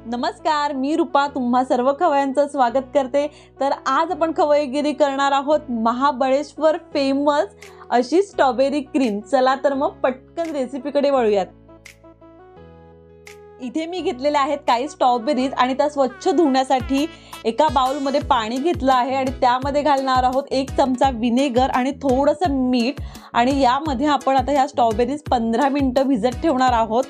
नमस्कार, मी रूपा तुम्हा सर्व खवय्यांचं स्वागत करते। तर आज आपण खवय्यगिरी करणार आहोत महाबळेश्वर फेमस अशी स्ट्रॉबेरी क्रीम। चला तर मग पटकन रेसिपीकडे वळूयात। इथे मी घेतलेले आहेत काही स्ट्रॉबेरीज आणि त्या स्वच्छ धुण्यासाठी एका बाउल मध्ये पाणी घेतलं आहे आणि त्यामध्ये घालणार आहोत 1 चमचा विनेगर आणि थोडंसं मीठ आणि यामध्ये आपण आता ह्या स्ट्रॉबेरीज 15 मिनिटं भिजत ठेवणार आहोत।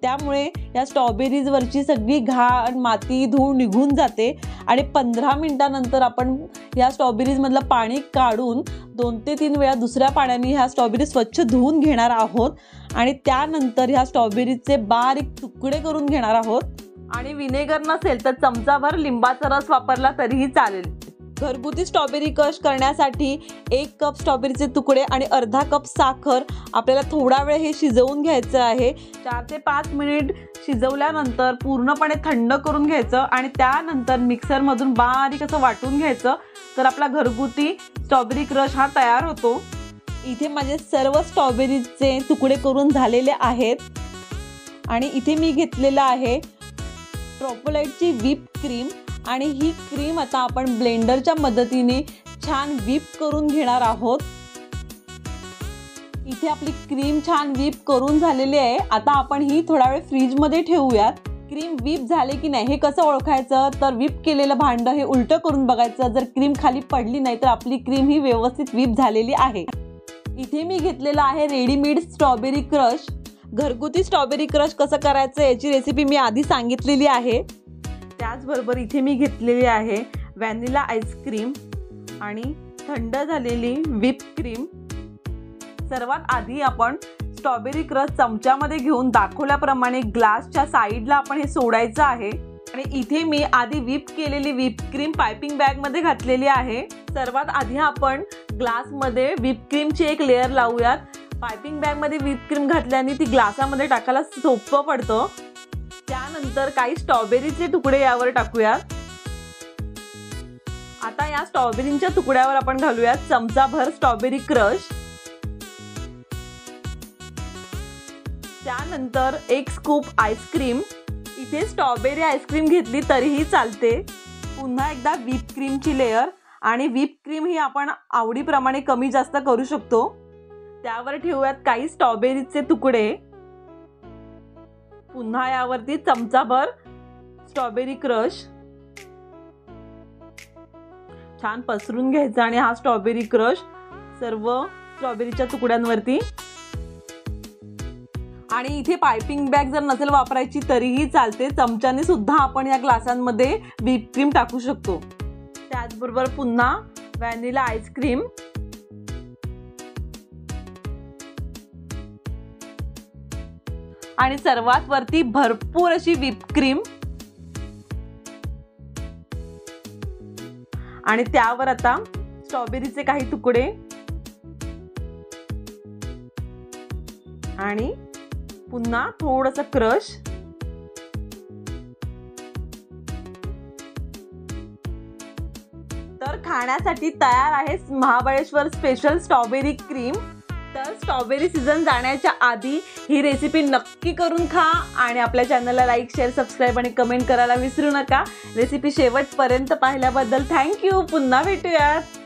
त्यामुळे या स्ट्रॉबेरीज वरची सगळी घाण माती धूळ निघून जाते आणि 15 मिनिटांनंतर आपण या स्ट्रॉबेरीज मधलं पाणी काढून 2 ते 3 वेळा दुसऱ्या पाण्याने ह्या स्ट्रॉबेरी स्वच्छ धुवून घेणार आहोत आणि त्यानंतर ह्या स्ट्रॉबेरीचे बारीक तुकडे करून घेणार आहोत। आणि विनेगर नसेल तर चमचाभर लिंबाचा रस वापरला तरीही चालेल। घरगुती स्ट्रॉबेरी क्रश करण्यासाठी 1 कप स्ट्रॉबेरीचे तुकडे आणि अर्धा कप साखर आपल्याला थोडा वेळ हे शिजवून घ्यायचं आहे। 4 ते 5 मिनिट शिजवल्यानंतर पूर्णपणे थंड करून घ्यायचं आणि त्यानंतर मिक्सर मधून बारीक असं वाटून घ्यायचं। तर आपला घरगुती स्ट्रॉबेरी क्रश हा तयार होतो। इथे माझे सर्व स्ट्रॉबेरीचे तुकडे करून झालेले आहेत आणि इथे मी घेतलेला आहे ट्रोपोलाइटची व्हिप क्रीम आणि ही क्रीम आता आपण ब्लेंडरच्या मदतीने छान व्हिप करून घेणार आहोत। इथे आपली क्रीम छान व्हिप करून झालेली आहे। आता आपण ही थोडा वेळ फ्रीज मध्ये ठेवूयात। क्रीम व्हिप झाले की नाही हे कसं ओळखायचं, तर व्हिप केलेलं भांड हे उलटं करून बघायचं। जर क्रीम खाली पडली नाही तर आपली क्रीम ही व्यवस्थित व्हिप झालेली आहे। इथे मी घेतलेला आहे रेडीमेड स्ट्रॉबेरी क्रश। घरगुती स्ट्रॉबेरी क्रश कसं करायचं याची रेसिपी मी आधी सांगितलेली आहे। त्याचबरोबर इथे मी घेतलेली आहे व्हॅनिला आईस्क्रीम आणि थंड झालेली व्हिप क्रीम। सर्वात आधी आपण स्ट्रॉबेरी क्रश चमच्यामध्ये घेऊन दाखवल्याप्रमाणे ग्लासच्या साईडला आपण हे सोडायचं आहे आणि इथे मी आधी व्हिप केलेली व्हिप क्रीम पायपिंग बॅग मध्ये घातलेली आहे। सर्वात आधी आपण ग्लास मध्ये व्हिप क्रीमची एक लेयर लावूयात। पायपिंग बॅग मध्ये व्हिप क्रीम घातल्याने ती ग्लासामध्ये टाकायला सोपं पडतं। त्यानंतर काही स्ट्रॉबेरीचे तुकडे यावर टाकूयात। आता या स्ट्रॉबेरीच्या तुकड्यावर आपण घालूयात चमचाभर स्ट्रॉबेरी क्रश। त्यानंतर 1 स्कूप आईस्क्रीम। इथे स्ट्रॉबेरी आईस्क्रीम घेतली तरीही चालते। पुन्हा एकदा व्हिप क्रीमची लेयर आणि व्हिप क्रीम ही आपण आवडीप्रमाणे कमी जास्त करू शकतो। त्यावर ठेवूयात काही स्ट्रॉबेरीचे तुकडे। पुन्हा यावरती चमचाभर स्ट्रॉबेरी क्रश छान पसरून घ्यायचा आणि हा स्ट्रॉबेरी क्रश सर्व स्ट्रॉबेरीच्या तुकड्यांवरती। आणि इथे पायपिंग बॅग जर नसेल वापरायची तरीही चालते, चमच्याने सुद्धा आपण या ग्लासांमध्ये व्हिप क्रीम टाकू शकतो। त्याचबरोबर पुन्हा व्हॅनिला आईस्क्रीम आणि सर्वात वरती भरपूर अशी व्हिप क्रीम आणि त्यावर आता स्ट्रॉबेरीचे काही तुकडे आणि पुन्हा थोडंसं क्रश। तर खाण्यासाठी तयार आहे महाबळेश्वर स्पेशल स्ट्रॉबेरी क्रीम। तर स्ट्रॉबेरी सीझन जाण्याच्या आधी ही रेसिपी नक्की करून खा आणि आपल्या चॅनलला लाईक, शेअर, सबस्क्राईब आणि कमेंट करायला विसरू नका। रेसिपी शेवटपर्यंत पाहिल्याबद्दल थँक्यू। पुन्हा भेटूयात।